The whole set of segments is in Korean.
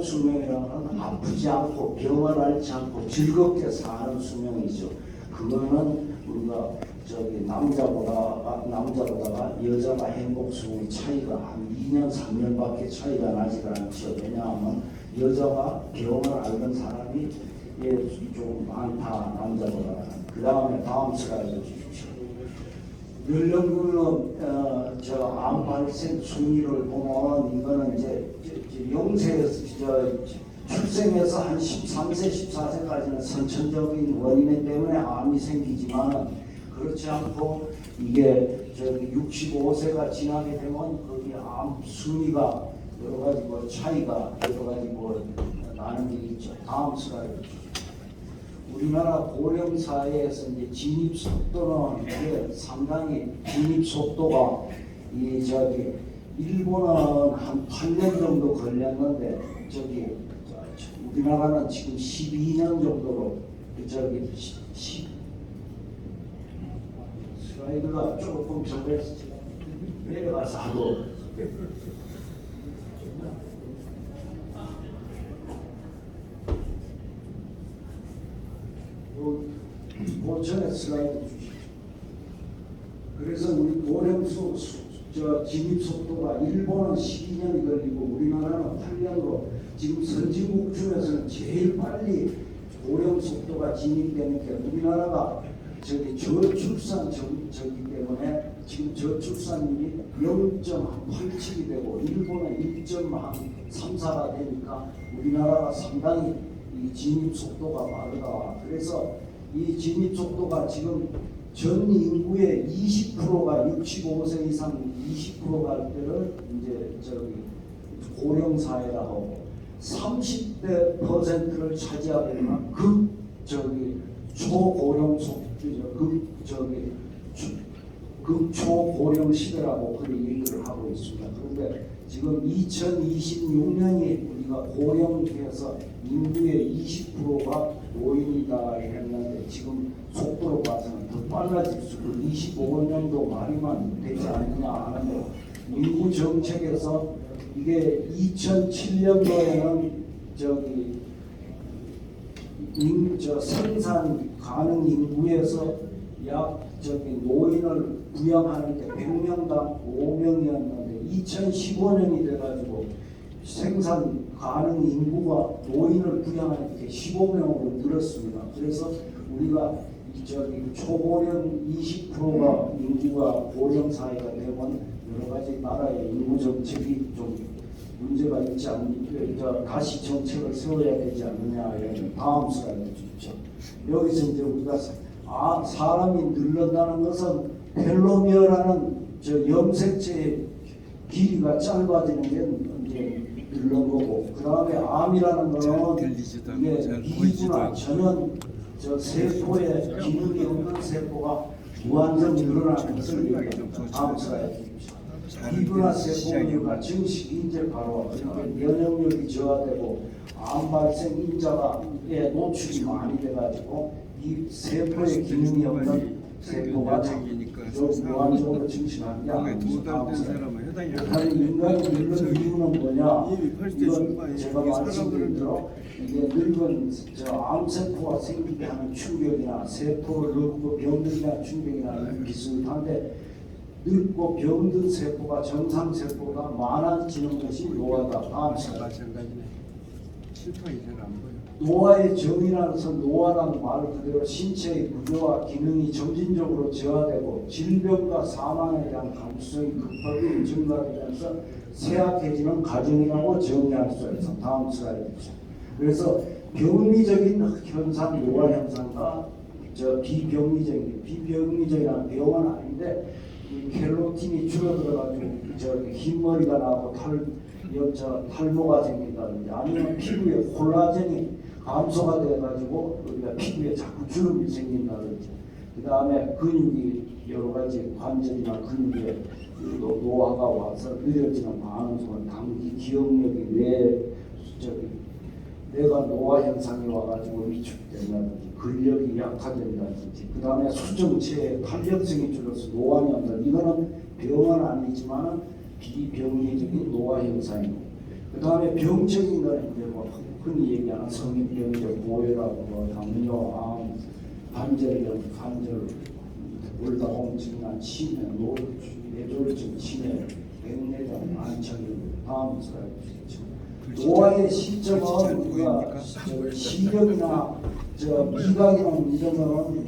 수명이라는 아프지 않고 병을 앓지 않고 즐겁게 사는 수명이죠. 그거는 우리가 남자보다가 여자가 행복 수명이 차이가 한 2년 3년밖에 차이가 나지가 않죠. 왜냐하면 여자가 병을 앓는 사람이 좀 많다, 남자보다. 그 다음에 다음 슬라이드 주십시오. 연령별로 암 발생 순위를 보면 이거는 이제 출생에서 한 13세, 14세까지는 선천적인 원인 때문에 암이 생기지만 그렇지 않고 이게 65세가 지나게 되면 거기 암 순위가 여러 가지 차이가 여러 가지 나는 게 있죠. 다음 슬라이드. 우리나라 고령 사회에서 이제 진입 속도는 이게 상당히 진입 속도가 일본은 한 8년 정도 걸렸는데 우리나라는 지금 12년 정도로 슬라이드가 조금 내려가서 하고 전에 슬라이드 주시죠. 그래서 우리 고령 진입 속도가 일본은 12년이 걸리고 우리나라는 8년으로 지금 선진국 중에서는 제일 빨리 고령 속도가 진입되는 게 우리나라가 저출산이기 때문에 지금 저출산율이 0.87이 되고 일본은 1.34가 되니까 우리나라가 상당히 이 진입 속도가 빠르다. 그래서 이 진입 속도가 지금 전 인구의 20%가 65세 이상 20%가 때를 이제 고령 사회라고 하고 30%를 차지하면 초고령 극초고령 시대라고 그런 얘기를 하고 있습니다. 그런데 지금 2026년이 우리가 고령에서 인구의 20%가 노인이다 했는데 지금 속도로 봐서는 더 빨라질 수 있고 25년도 말이만 되지 않느냐 하는데 인구 정책에서 이게 2007년도에는 생산 가능 인구에서 노인을 부양하는 게 100명당 5명이었는데 2015년이 돼가지고 생산 가능 인구가 노인을 부양하는 게 15명으로 늘었습니다. 그래서 우리가 초고령 20%가 인구가 고령 사회가 되면 여러 가지 나라의 인구 정책이 좀 문제가 있지 않느냐, 다시 정책을 세워야 되지 않느냐. 다음 슬라이드 주십시오. 여기서 이제 우리가 사람이 늙는다는 것은 텔로미어라는 염색체의 길이가 짧아지는 게 이제 늙는 거고, 그 다음에 암이라는 거는 이게 미구나 전원 세포의 기능이 없는 세포가 무한정 늘어나는 것을 얘기합니다. 다음 슬라이드 주십시오. 미구나 세포가 증식 인제 바로 면역력이 저하되고 암 발생 인자에 노출이 많이 돼가지고 이 세포의 기능이 없는 세포가 무한적으로 증식하는 게 아닙니다. 인간이 늙는 이유는 뭐냐? 이건 제가 말씀드린 대로 이게 늙은 암세포가 생기게 하는 충격이나 세포를 늙고 병들게 하는 충격이나 비슷한데 늙고 병든 세포가 정상 세포가 많아지는 것이 노화다. 다음 슬라이드. 노화의 정의라는 것은 노화라는 말 그대로 신체의 구조와 기능이 점진적으로 저하되고 질병과 사망에 대한 감수성이 급하게 증가되면서 쇠약해지는 과정이라고 정의할 수 있어. 다음 슬라이드. 그래서 병리적인 현상, 노화 현상과 비병리적이라는 병은 아닌데 켈로틴이 줄어들어가지고 흰머리가 나고 탈모가 생긴다든지 아니면 피부에 콜라겐이 감소가 돼가지고 우리가 피부에 자꾸 주름이 생긴다든지 그 다음에 근육이 여러 가지 관절이나 근육에 노화가 와서 느려지는 반응성은 단기 기억력이 뇌가 노화 현상이 와가지고 위축된다든지 근력이 약화된다든지 그 다음에 수정체의 탄력성이 줄어서 노화이 온다. 이거는 병은 아니지만 비병리적인 노화 현상이고 그 다음에 병적인 거는 이제 뭐 흔히 얘기하는 성인병적 고혈압, 뭐 당뇨, 암, 관절염, 관절, 골다공증이나 치매, 뇌졸중, 치매, 백내장, 만성염, 다음 슬라이드 주시죠. 노화의 시점은 우리가 시력이나 미각이나 이런 거는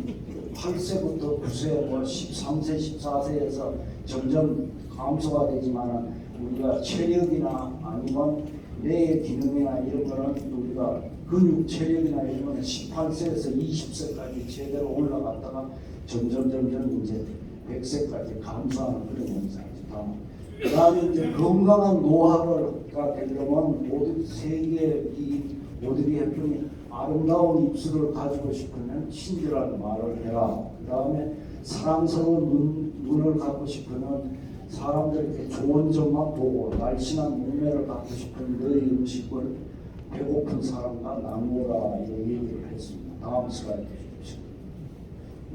8세부터 9세, 뭐 13세, 14세에서 점점 감소가 되지만 우리가 체력이나 아니면 뇌의 기능이나 이런 거는 우리가 근육 체력이나 이런 거는 18세에서 20세까지 제대로 올라갔다가 점점 이제 100세까지 감소하는 그런 현상이죠. 그 다음에 이제 건강한 노화가 되려면 모든 세계 오드리 헵번이 아름다운 입술을 가지고 싶으면 친절한 말을 해라. 그 다음에 사랑스러운 눈을 갖고 싶으면 사람들에게 좋은 점만 보고 날씬한 몸매를 갖고 싶은 너의 음식을 배고픈 사람과 나누어라 이런 얘기를 했습니다. 다음 슬라이드 주십시오.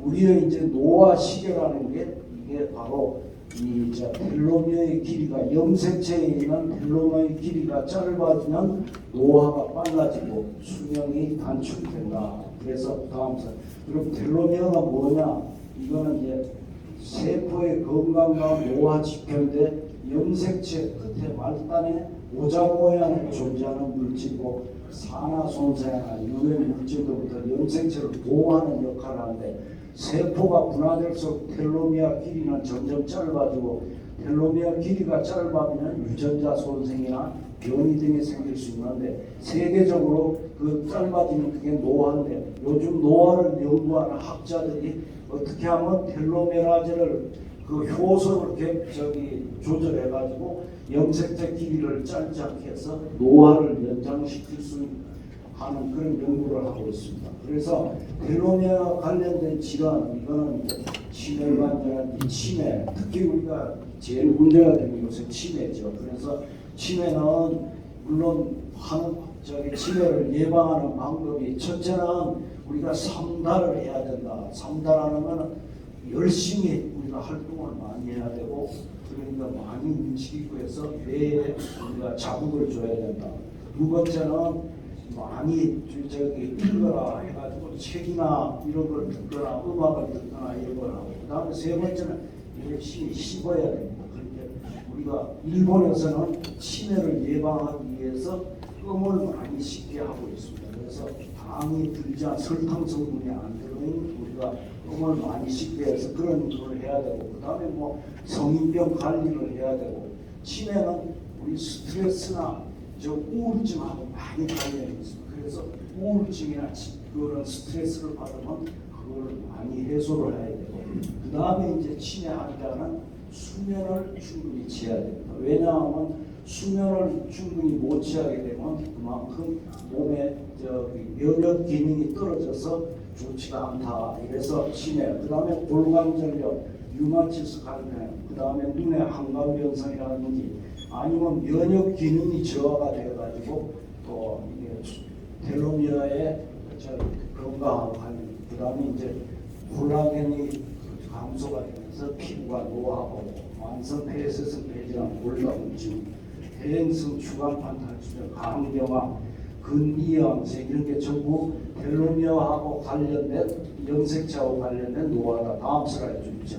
우리의 이제 노화 시계라는 게 이게 바로 이 텔로미어의 길이가 염색체에 있는 텔로미어의 길이가 짧아지면 노화가 빨라지고 수명이 단축된다. 그래서 다음 슬라이드. 그럼 텔로미어가 뭐냐? 이거는 이제 세포의 건강과 노화 지표인데 염색체 끝에 말단에 모자 모양으로 존재하는 물질이고 산화 손상이나 유해 물질로부터 염색체를 보호하는 역할을 하는데 세포가 분화될수록 텔로미어 길이는 점점 짧아지고 텔로미어 길이가 짧아지면 유전자 손상이나 변이 등이 생길 수 있는데 세계적으로 그 짧아지는 그게 노화인데 요즘 노화를 연구하는 학자들이 어떻게 하면 텔로메라제를 그 효소를 조절해가지고 염색체 길이를 짧지 않게 해서 노화를 연장시킬 수 하는 그런 연구를 하고 있습니다. 그래서 텔로메어 관련된 질환 이거는 치매관절한 치매 특히 우리가 제일 문제가 되는 게 요새 치매죠. 그래서 치매는 물론 치매를 예방하는 방법이 첫째는 우리가 삼달을 해야 된다. 삼달하는 것은 열심히 우리가 활동을 많이 해야 되고 그러니까 많이 움직이고 해서 뇌에 우리가 자극을 줘야 된다. 두 번째는 많이 읽어라 해가지고 책이나 이런 걸 듣거나 음악을 듣거나 이런 걸 하고 그 다음에 세 번째는 열심히 씹어야 됩니다. 그런데 우리가 일본에서는 치매를 예방하기 위해서 껌을 많이 씹게 하고 있습니다. 그래서 당이 들지 않은 설탕 성분이 안 들어있는 우리가 껌을 많이 씹게 해서 그런 걸 해야 되고 그 다음에 뭐 성인병 관리를 해야 되고 치매는 우리 스트레스나 우울증하고 많이 관련이 있습니다. 그래서 우울증이나 그런 스트레스를 받으면 그걸 많이 해소를 해야 되고 그 다음에 이제 치매 환자는 수면을 충분히 취해야 됩니다. 왜냐하면 수면을 충분히 못 취하게 되면 그만큼 몸에 면역 기능이 떨어져서 좋지가 않다. 그래서 치매, 그 다음에 골관절염, 류마티스 갈병, 그 다음에 눈의 항암변성이라든지 아니면 면역 기능이 저하가 되어가지고 또 이게 텔로미어의 건강하고 그 다음에 이제 콜라겐이 감소가 되면서 피부가 노화하고 만성 폐쇄성 폐질환, 골다공증, 해행성 추간판 탈출증, 간경화, 근이염색 이런 게 전부 텔로미어하고 관련된 염색체하고 관련된 노화다. 다음 슬라이드 주십시오.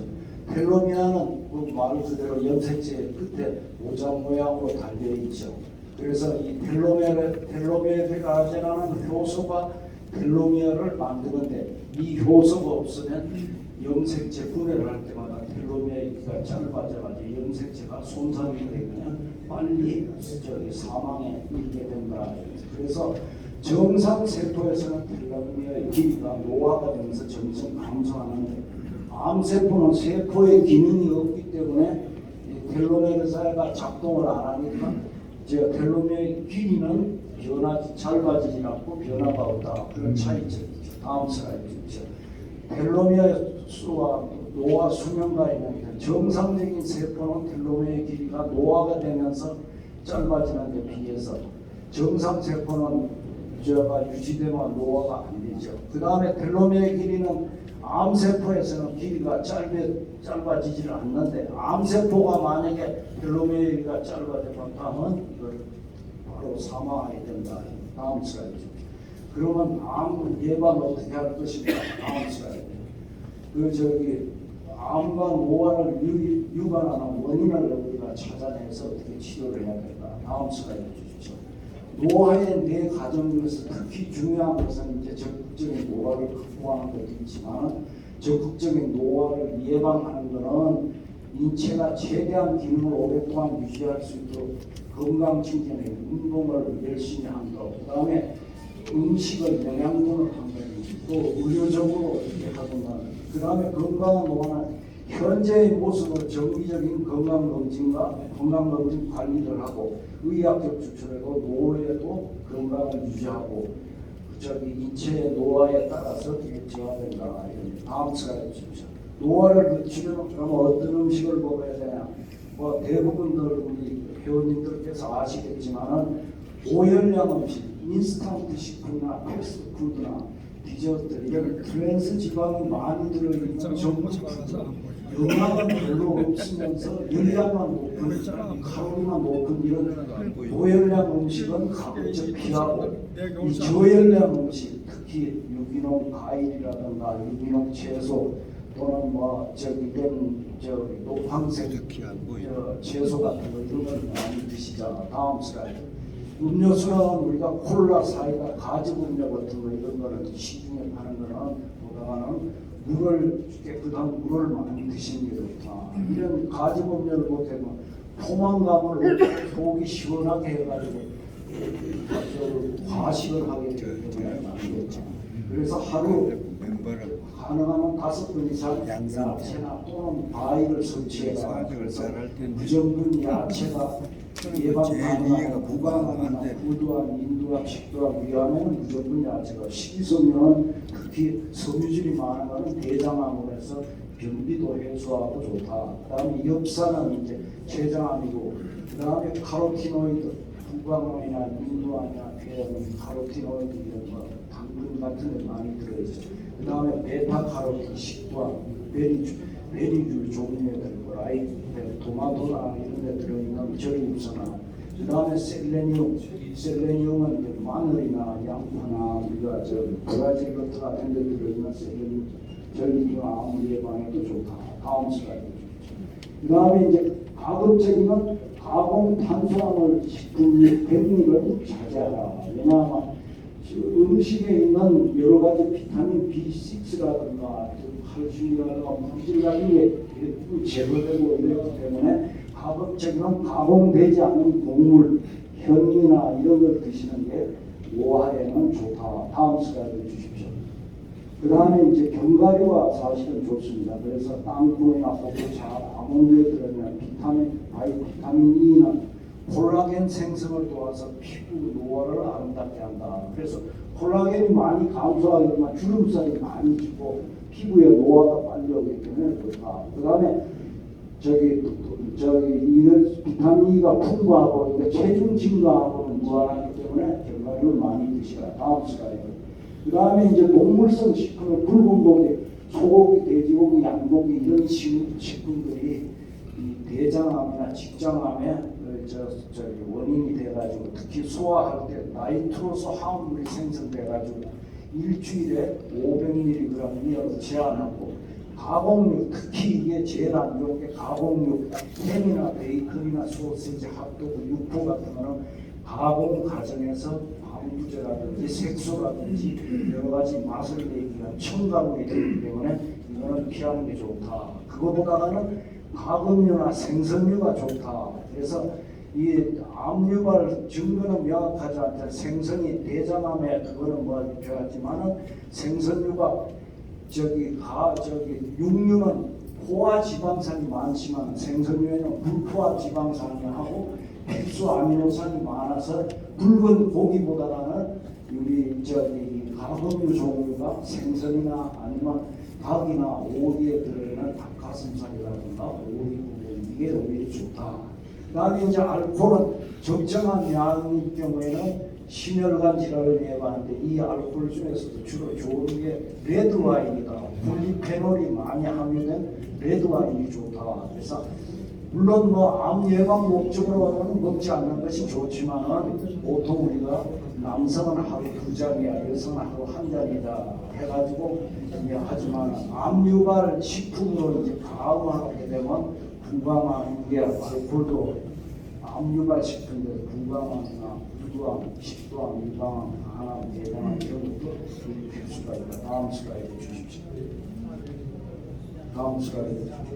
텔로미어는 그 말 그대로 염색체의 끝에 모자 모양으로 달려 있죠. 그래서 이 텔로메라제라는 효소가 텔로미어를 만드는데 이 효소가 없으면 염색체 분해를 할 때마다 텔로미어가 짧아져가지고 염색체가 손상이 되면 빨리 사망에 이르게 된다. 그래서 정상 세포에서는 텔로미어의 길이가 노화가 되면서 점점 감소하는데 암세포는 세포의 기능이 없기 때문에 텔로메라제가 작동을 안 하니까 텔로메어의 길이는 짧아지지 않고 변화가 없다. 그런 차이죠. 다음 슬라이드 주십시오. 텔로메어 수와 노화 수명과 있는 정상적인 세포는 텔로메어의 길이가 노화가 되면서 짧아지는 데 비해서 정상 세포는 유지되면 노화가 안 되죠. 그 다음에 텔로메어의 길이는 암세포에서는 길이가 짧아지지는 않는데 암세포가 만약에 텔로메어가 짧아지면 이걸 암으로 사망하게 된다. 다음 슬라이드. 그러면 암 예방 어떻게 할 것인가? 다음 슬라이드. 암과 노화를 유발하는 원인을 우리가 찾아내서 어떻게 치료를 해야 될까? 다음 슬라이드 주십시오. 노화의 네 가정 중에서 특히 중요한 것은 이제 적극적인 노화를 극복하는 것도 있지만 적극적인 노화를 예방하는 것은 인체가 최대한 기능을 오랫동안 유지할 수 있도록 건강 증진에 운동을 열심히 한 것, 그 다음에 음식을 영양분을 한 것, 또 의료적으로 어떻게 하든가, 그 다음에 건강한 노화는 현재의 모습으로 정기적인 건강검진과 건강검진 관리를 하고 의학적 추천하고 노후에도 건강을 유지하고 인체의 노화에 따라서 대처해야 된다. 다음 슬라이드 주십시오. 노화를 늦추려면 그러면 어떤 음식을 먹어야 되냐? 뭐 대부분들 우리 회원님들께서 아시겠지만은 고열량 음식, 인스턴트 식품이나 패스트푸드나 디저트 이런 트랜스 지방이 많이 들어있는 정식품 영양은 별로 없으면서 열량만 높은 칼로리만 높은 이런 고열량 음식은 가급적 피하고 이 저열량 음식 특히 유기농 과일이라든가 유기농 채소 또는 이런 녹황색 채소 같은 거 이런 걸 많이 드시자. 다음 슬라이드. 음료수는 우리가 콜라, 사이다, 가지 음료 같은 거 이런 거는 시중에 파는 거는 보다가는 깨끗한 물을 많이 드시는 게 좋다. 이런 가지 음료를 못하면 포만감을 속이 시원하게 해가지고 과식을 하게 되기 때문에 안 좋다. 그래서 하루 가능하면 5번 이상 야채나 또는 과일을 섭취해서 무전분 야채가 예방 가능한 구강암이나 후두암, 인두암, 식도암, 위암에는 무전분 야채가 식이섬유는 특히 섬유질이 많은 것은 대장암으로 해서 변비도 해소하고 좋다. 그다음에 엽산은 이제 췌장암이고 그다음에 카로티노이드, 구강암이나 인두암이나 폐암, 카로티노이드 이런 거 당근 같은 데 많이 들어있죠. 그 다음에 베타카로틴, 식구암, 베리귤 종류의 도마토나 이런 데 들어있는 절임산화, 그 다음에 셀레늄은 이제 마늘이나 양파나 우리가 브라질 버터 같은 데 들어있는 셀레늄, 절임 암 예방에도 좋다. 다음 슬라이드. 그 다음에 이제 가급적이면 가공 탄수화물 식품 백미를 자제하라. 왜냐하면 음식에 있는 여러 가지 비타민 B6라든가 칼슘이라든가 물질 같은 게 제거되고 이렇기 때문에 가급적이면 가공되지 않는 동물, 현미나 이런 걸 드시는 게 노화에는 좋다. 다음 슬라이드 주십시오. 그 다음에 이제 견과류가 사실은 좋습니다. 그래서 땅콩이나 호두차, 아몬드에 들어있는 비타민 E는 콜라겐 생성을 도와서 피부 노화를 아름답게 한다. 그래서 콜라겐이 많이 감소하게 되면 주름살이 많이 지고 피부에 노화가 빨리 오기 때문에 좋다. 그 다음에 이 비타민 E가 풍부하고 체중 증가하고는 무한하기 때문에 견과류를 많이 드시라. 다음 슬라이드. 그 다음에 이제 동물성 식품은 붉은 고기, 소고기, 돼지고기, 양고기 이런 식품들이 이 대장암이나 직장암에 원인이 돼가지고 특히 소화할 때 나이트로소 화합물이 생성돼가지고 일주일에 500mg 이하로 제한하고 가공육, 특히 이게 제일 안 좋은 게 가공육, 햄이나 베이컨이나 소시지, 핫도그, 육포 같은 거는 가공 과정에서 방부제라든지 색소라든지 여러 가지 맛을 내기 위한 첨가물이 되기 때문에 이거는 피하는 게 좋다. 그거보다는 가금류나 생선류가 좋다. 그래서 이 암유발 증거는 명확하지 않다. 생선이 대장암에 그거는 뭐 필요하지만은 생선류가 육류는 포화 지방산이 많지만 생선류에는 불포화 지방산이 하고 필수 아미노산이 많아서 붉은 고기보다는 우리 가금류 종류가 생선이나 아니면 닭이나 오리에 들어있는 닭가슴살이라든가 오리 이게 오히려 좋다. 그다음에 이제 알코올은 적정한 양일 경우에는 심혈관 질환을 예방하는데 이 알코올 중에서도 주로 좋은 게 레드와인이다. 폴리페놀이 많이 함유된 레드와인이 좋다. 그래서 물론 뭐 암 예방 목적으로는 먹지 않는 것이 좋지만은 보통 우리가 남성은 하루 2잔이야, 여성은 하루 1잔이다 해가지고 하지만 암 유발 식품으로 이제 강화하게 되면 부강암, 이게 알코올도 암 유발 식품들 부강암이나 부두암, 식도암, 유방암, 간암, 대장암 이런 것도 일으킬 수가 있다. 다음 슬라이드 주십시오. 다음 슬라이드 주십시오.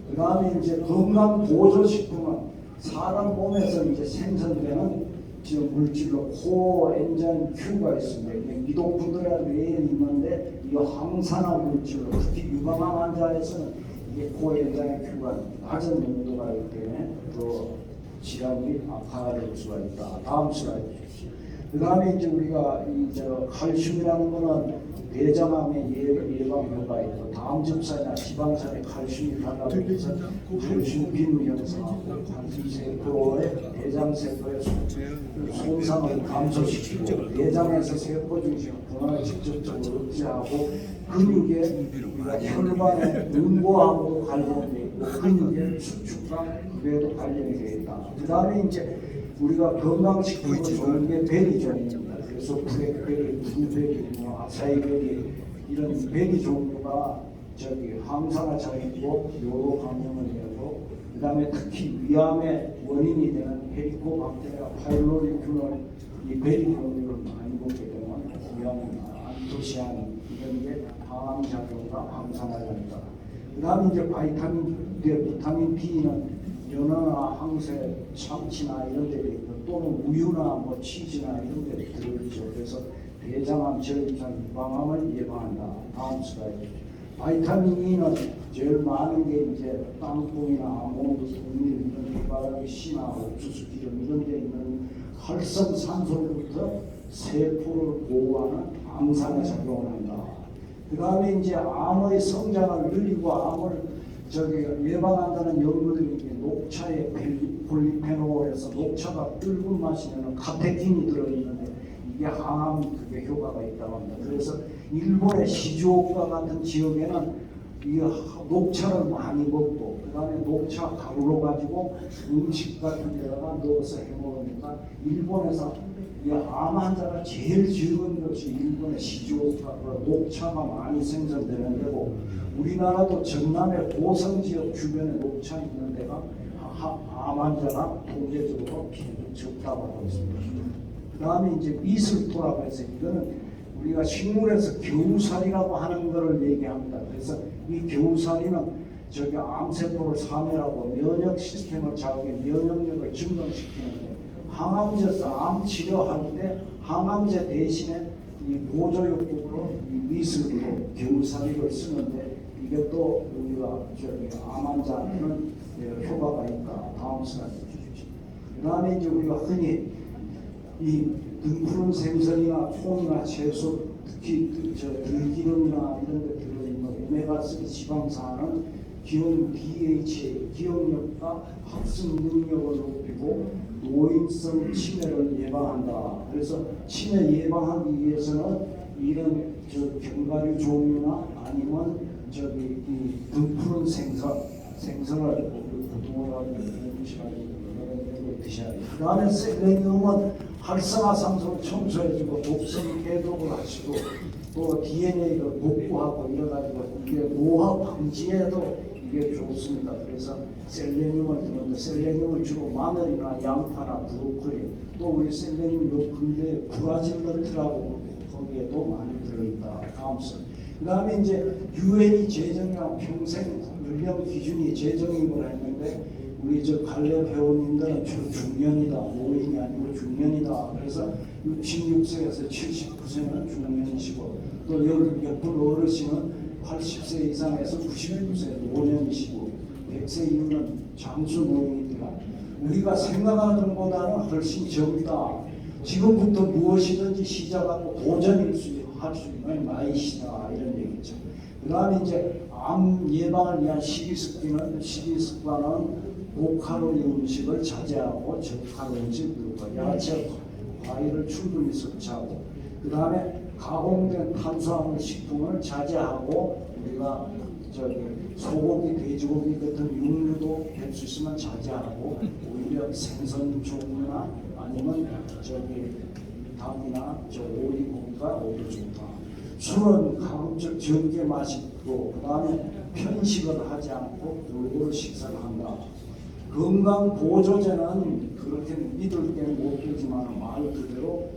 그 다음에 이제 건강 보조식품은 사람 몸에서 이제 생성되는 지금 물질로 코엔자임 Q가 있습니다. 이게 미독분들에 뇌에 있는데 이 항산화 물질로 특히 유방암 환자에서는 이게 코엔자임 Q가 낮은 농도가 있기 때문에 더 질환이 악화될 수가 있다. 다음 슬라이드 주십시오. 그 다음에 이제 우리가 칼슘이라는 거는 대장암의 예방 효과가 있고 다음 접사나 지방산에 칼슘이 달라붙어서 칼슘 빈 형성하고 간세포의 대장세포의 손상을 감소시키고 대장에서 세포 중심 분화를 직접적으로 억제하고 근육의 혈관의 응고하고도 관련되어 있고 근육의 수축과 그에도 관련이 되어 있다. 그 다음에 이제 우리가 건강식품으로 좋은 게 베리종입니다. 그래서 블랙베리, 블루베리, 아사이베리 이런 베리 종류가 항산화 작용이고 요로 감염을 되고 그 다음에 특히 위암의 원인이 되는 헤리코박테리아 파일로리균을 이 베리 종류를 많이 먹게 되면 위암이나 안토시아닌 이런 게 항암 작용과 항산화 작용이다. 그 다음에 이제 비타민 B는 연어나 항새, 참치나 이런 데 있고 또는 우유나 뭐 치즈나 이런 데 들어있죠. 그래서 대장암, 저혈당, 유방암을 예방한다. 다음 슬라이드. 바이타민 E는 제일 많은 게 이제 땅콩이나 아몬드, 국밀 이런 해바라기 씨나 옥수수 기름 이런 데 있는 활성산소로부터 세포를 보호하는 항산화 작용을 한다. 그 다음에 이제 암의 성장을 늘리고 암을 예방한다는 연구들이 녹차에 폴리페놀에서 녹차가 붉은 맛이 나는 카테킨이 들어있는데 이게 항암 그게 효과가 있다고 합니다. 그래서 일본의 시즈오카 같은 지역에는 이 녹차를 많이 먹고 그 다음에 녹차 가루로 가지고 음식 같은 데다가 넣어서 해먹으니까 일본에서 이 암 환자가 제일 적은 것이 일본의 시즈오카 녹차가 많이 생산되는 데고 우리나라도 전남의 고성 지역 주변에 녹차 있는 데가 암 환자가 통계적으로 적다고 하고 있습니다. 그 다음에 이제 미슬토라고 해서 이거는 우리가 식물에서 겨우살이라고 하는 것을 얘기합니다. 그래서 이 겨우살이는 암세포를 사멸하고 면역 시스템을 자극해 면역력을 증강시키는데 항암제 암 치료할 때 항암제 대신에 이 보조요법으로 이 미슬토 겨우살이를 쓰는데 이게 또 우리가 암 환자한테는 효과가 있다. 다음 슬라이드 주십시오. 그 다음에 이제 우리가 흔히 이 등푸른 생선이나 콩이나 채소 특히 들기름이나 이런 데 들어있는 오메가3 지방산은 기억 DHA, 기억력과 학습 능력을 높이고 노인성 치매를 예방한다. 그래서 치매 예방하기 위해서는 이런 견과류 종류나 아니면 이 등푸른 생선을 고등어라고 드셔야 돼요. 그 다음에 셀레늄은 활성화상소를 청소해주고 독성 해독을 하시고 또 DNA를 복구하고 이래가지고 이게 노화 방지에도 이게 좋습니다. 그래서 셀레늄을 드는데 셀레늄을 주로 마늘이나 양파나 브로콜리 또 우리 셀레늄 요 근래 브라질 너트라고 거기에도 많이 들어있다. 다음 슬. 그 다음에 이제 유엔이 제정한 평생 연령 기준이 제정임을 했는데 우리 갈렙 회원님들은 주로 중년이다, 노인이 아니고 중년이다. 그래서 66세에서 79세는 중년이시고 또 옆으로 어르신은 80세 이상에서 99세 노년이시고 100세 이후는 장수 노인이다. 우리가 생각하는 것보다는 훨씬 적다. 지금부터 무엇이든지 시작하고 도전할 수 있는 나이시다 이런 얘기죠. 그 다음에 이제 암 예방을 위한 식이습관은 고칼로리 음식을 자제하고 저칼로리 음식 그리고 야채, 과일을 충분히 섭취하고 그 다음에 가공된 탄수화물 식품을 자제하고 우리가 소고기, 돼지고기 같은 육류도 될 수 있으면 자제하고 오히려 생선 종류나 아니면 닭이나 오리고기가 오히려 좋다. 술은 가급적 적게 마시고 그 다음에 편식을 하지 않고 골고루 식사를 한다. 건강 보조제는 그렇게 믿을 때는 못 들지만 말 그대로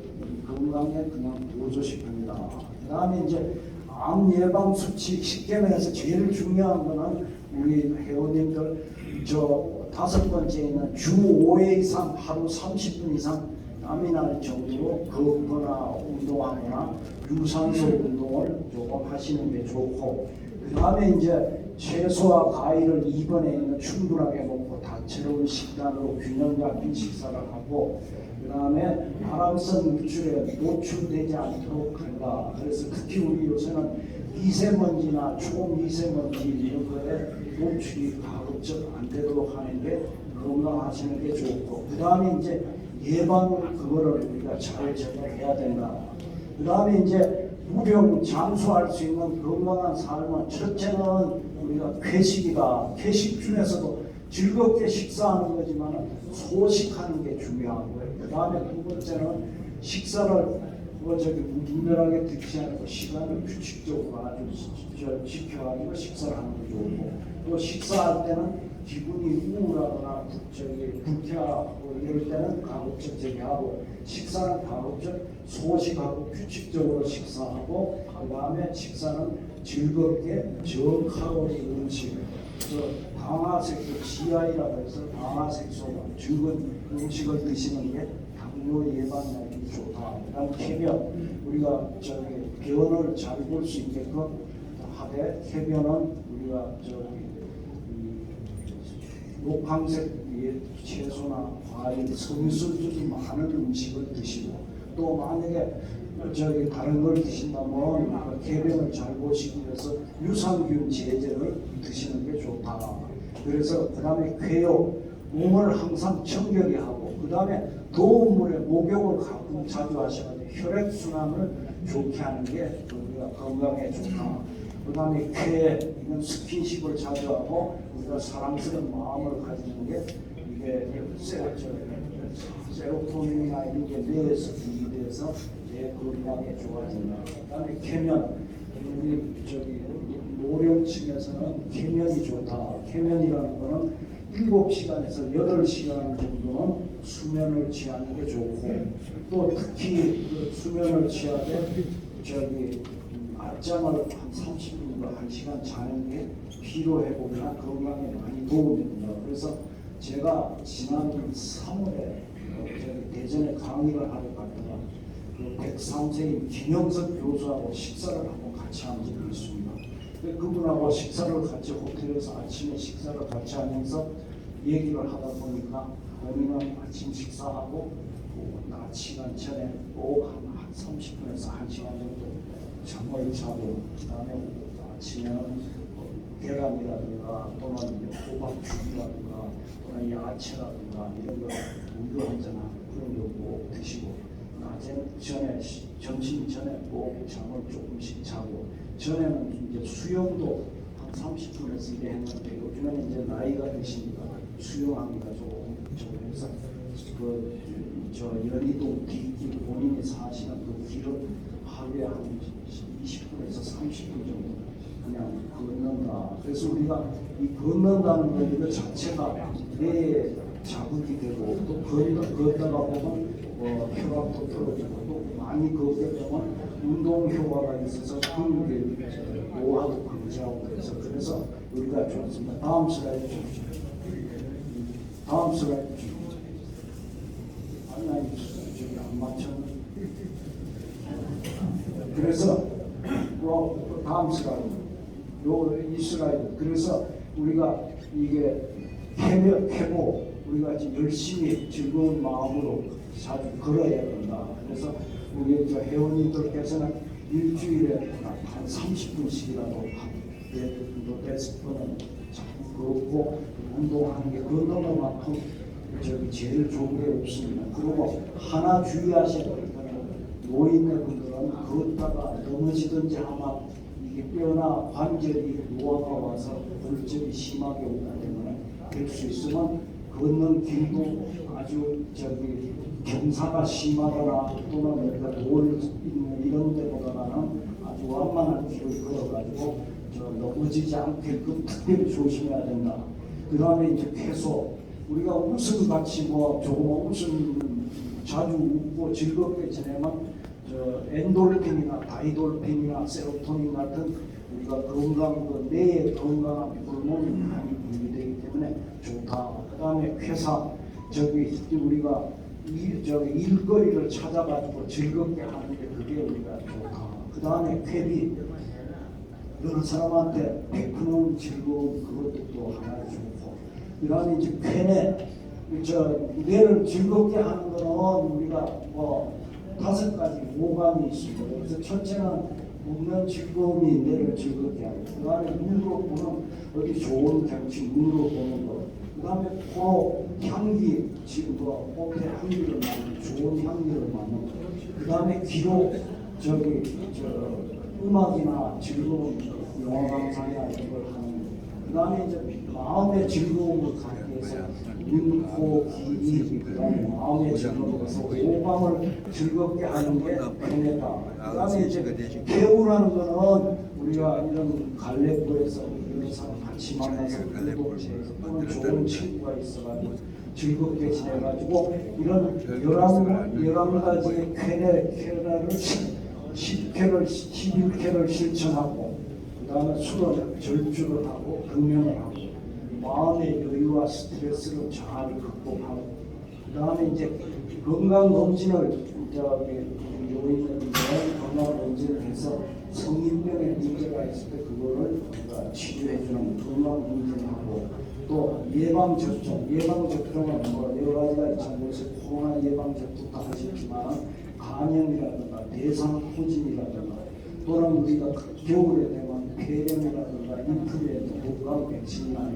건강에 그냥 보조식품이다. 그 다음에 이제 암 예방 수칙 10개명에서 제일 중요한 거는 우리 회원님들 다섯 번째는 주 5회 이상 하루 30분 이상 땀이 날 정도로 걷거나 운동하거나 유산소 운동을 조금 하시는 게 좋고, 그 다음에 이제 채소와 과일을 입안에 충분하게 먹고 다채로운 식단으로 균형 잡힌 식사를 하고, 그 다음에 발암성 물질에 노출되지 않도록 한다. 그래서 특히 우리 요새는 미세먼지나 초미세먼지 이런 거에 노출이 가급적 안 되도록 하는 게 건강하시는 게 좋고, 그 다음에 이제 예방 그거를 우리가 잘 전해야 된다. 그 다음에 이제 무병 장수할 수 있는 건강한 삶은 첫째는 우리가 회식이다. 회식 중에서도 즐겁게 식사하는 거지만 소식하는 게 중요한 거예요. 그 다음에 두 번째는 식사를 무분별하게 듣지 않고 시간을 규칙적으로 아주 지켜가지고 식사를 하는 게 좋고, 또 식사할 때는 기분이 우울하거나 불쾌하고 이럴 때는 가급적 제기하고, 식사는 가급적 소식하고 규칙적으로 식사하고, 그 다음에 식사는 즐겁게 저칼로리 음식, 방아색소 GI라고 해서 방아색소가 적은 음식을 드시는 게 당뇨 예방에 좋다. 그다음 쾌변, 우리가 변을 잘 볼 수 있게끔 하되, 쾌변은 우리가 녹황색 채소나 과일, 섬유질이 많은 음식을 드시고, 또 만약에 다른 걸 드신다면 쾌변을 잘 보시기 위해서 유산균 제제를 드시는 게 좋다. 그래서 그 다음에 쾌욕, 몸을 항상 청결히 하고, 그 다음에 더운 물에 목욕을 가끔 자주 하셔가지고 혈액순환을 좋게 하는 게 우리가 건강에 좋다. 그 다음에 쾌, 이건 스킨십을 자주 하고 우리가 사랑스러운 마음을 가지는 게 이게 세로토닌이나 이런 게 뇌에서 분비돼서 뇌 건강에 좋아진다. 그 다음에 쾌면, 우리 노령층에서는 쾌면이 좋다. 쾌면이라는 거는 7시간에서 8시간 정도는 수면을 취하는 게 좋고, 또 특히 그 수면을 취하되 낮잠을 한 30분과 1시간 자는 게 피로 회복이나 건강에 많이 도움이 됩니다. 그래서 제가 지난 3월에 대전에 강의를 하러 갔다가 그 103세인 김영석 교수하고 식사를 한번 같이 한 적이 있습니다. 그분하고 식사를 같이 호텔에서 아침에 식사를 같이 하면서 얘기를 하다 보니까 우리는 아침 식사하고 낮 시간 전에 꼭 한 30분에서 1시간 정도 잠을 자고, 그다음에 아침에는 계란이라든가 또는 호박죽이라든가 또는 야채라든가 이런 거 우유 한잔 그런 거 꼭 드시고, 점심 전에 꼭 잠을 조금씩 자고, 전에는 이제 수영도 한 30분에서 이래 했는데 요즘에는 이제 나이가 드시니까 수영하기가 좀 해서 연희동 뒷길 본인이 사시는 그 길을 하루에 한 20분에서 30분 정도 그냥 걷는다. 그래서 우리가 이 걷는다는 거 이거 자체가 뇌에 자극이 되고, 또 걷다가 보면 혈압도 떨어지고, 또 많이 걷게 되면 운동 효과가 있어서 근육이 노화도 방지하고 그래서 우리가 좋습니다. 다음 슬라이드 주십시오. 다음 슬라이드 주십시오. 아니 저기 안 맞췄네. 그래서 다음 슬라이드, 이 슬라이드. 그래서 우리가 이게 회복, 우리가 열심히 즐거운 마음으로 자주 걸어야 된다. 그래서 우리 회원님들께서는 일주일에 한 30분씩이라도 데스크는 자꾸 걷고 운동하는 게 걷는 것만큼 제일 좋은 게 없습니다. 그리고 하나 주의하셔야 될 거는 노인네 분들은 걷다가 넘어지든지 하면 이게 뼈나 관절이 노화가 와서 골절이 심하게 오다 때문에 될 수 있으면 걷는 길도 아주 경사가 심하거나 또는 우리가 돌 있는 이런 데보다는 아주 완만한 길을 걸어가지고 넘어지지 않게끔 특별히 조심해야 된다. 그 다음에 이제 쾌소, 우리가 웃음같이 조금 웃음 자주 웃고 즐겁게 지내면 엔돌핀이나 다이돌핀이나 세로토닌 같은 우리가 건강, 뇌의 건강한 호르몬이 많이 분비되기 때문에 좋다. 그 다음에 회사, 우리가 일거리를 찾아가지고 즐겁게 하는 게 그게 우리가 좋다. 그 다음에 쾌비, 여러 사람한테 베푸는 즐거움, 그것도 또 하나 좋고. 그 다음에 이제 쾌내, 뇌를 즐겁게 하는 거는 우리가 5가지 오감이 있습니다. 그래서 첫째는 먹는 즐거움이 뇌를 즐겁게 하고, 그 다음에 눈으로 보는 어디 좋은 경치, 눈으로 보는 것, 그 다음에 코로 향기, 지금 호흡에 향기를 맡는, 좋은 향기를 맡는 것, 그 다음에 귀로 음악이나 즐거운 영화 감상이나 이런 걸 하는 것, 그 다음에 이제 마음의 즐거움을 갖기 위해서 눈, 코, 귀, 입, 그 다음에 마음의 즐거움에서 오감을 즐겁게 하는 게 쾌내다. 그 다음에 이제 쾌우라는 거는 우리가 이런 갈래부에서 이런 사람 같이 만나서 공동체에서 또는 좋은 친구가 있어가지고 즐겁게 지내가지고 이런 11가지의 쾌내를 10쾌를 11쾌를 실천하고, 그 다음에 술을 절주를 하고 금연을 하고 마음의 여유와 스트레스를 잘 극복하고, 그 다음에 이제 건강검진을 요인은 건강검진을 해서 성인병에 문제가 있을 때 그거를 우리가 치료해주는 건강검진하고, 또 예방접종은 여러 가지가 있잖아요. 그래서 코로나 예방접종도 하셨지만 감염이라든가 대상포진이라든가 또는 우리가 겨울에 되면 폐렴이라든가 인플루엔자, 독감 백신이나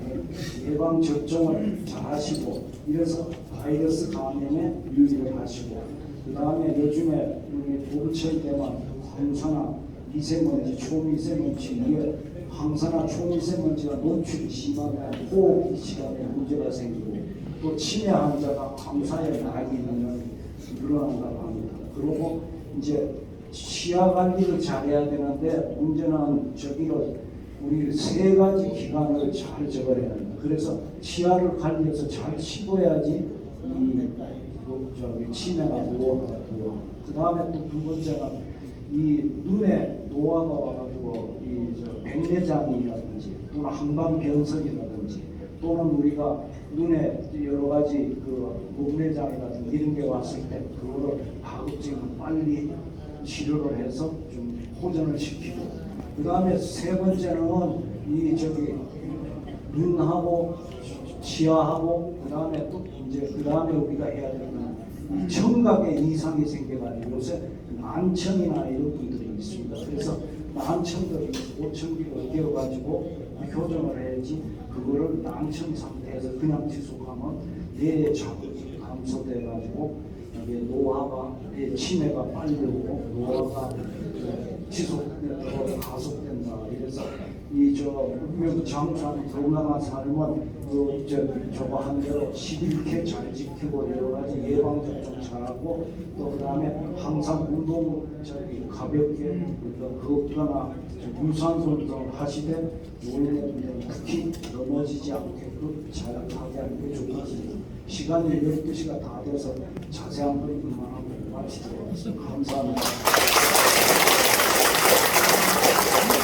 예방 접종을 잘 하시고, 이래서 바이러스 감염에 유의를 하시고, 그 다음에 요즘에 봄철 되면 황사나 미세먼지, 초미세먼지, 이게 황사나 초미세먼지가 노출이 심하게 호흡 시간에 문제가 생기고, 또 치매 환자가 황사에 나이 있는 늘어난다고 합니다. 그리고 이제 치아 관리를 잘해야 되는데 문제는 우리 3가지 기관을 잘 적어야 된다. 그래서 치아를 관리해서 잘 씹어야지 치매가 노화가 되고, 그 다음에 또 2번째는 이 눈에 노화가 와가지고 백내장이라든지 또는 항반변성이라든지 또는 우리가 눈에 여러 가지 목내장이라든지 이런 게 왔을 때 그거를 가급적이면 빨리 치료를 해서 좀 호전을 시키고, 그 다음에 3번째는 눈하고 치아하고, 그 다음에 또 그 다음에 우리가 해야 되는 건 이 청각에 이상이 생겨가지고 요새 난청이나 이런 분들이 있습니다. 그래서 난청들이 5,000개가 되어가지고 교정을 해야지, 그거를 난청 상태에서 그냥 지속하면 뇌의 자극이 감소돼가지고 노화가, 치매가 빨리 오고 노화가 지속되도록 가속된다. 이래서 장수하는 건강한 삶은 저거 한 대로 11회 잘 지키고 여러 가지 예방접종 잘하고, 또 그 다음에 항상 운동 가볍게 걷거나 유산소 운동을 하시되 노인들은 특히 넘어지지 않게끔 잘 하게 하는 게 좋겠습니다. 시간이 12시가 다 돼서 자세한 걸 그만하고 마치도록 하겠습니다. 감사합니다.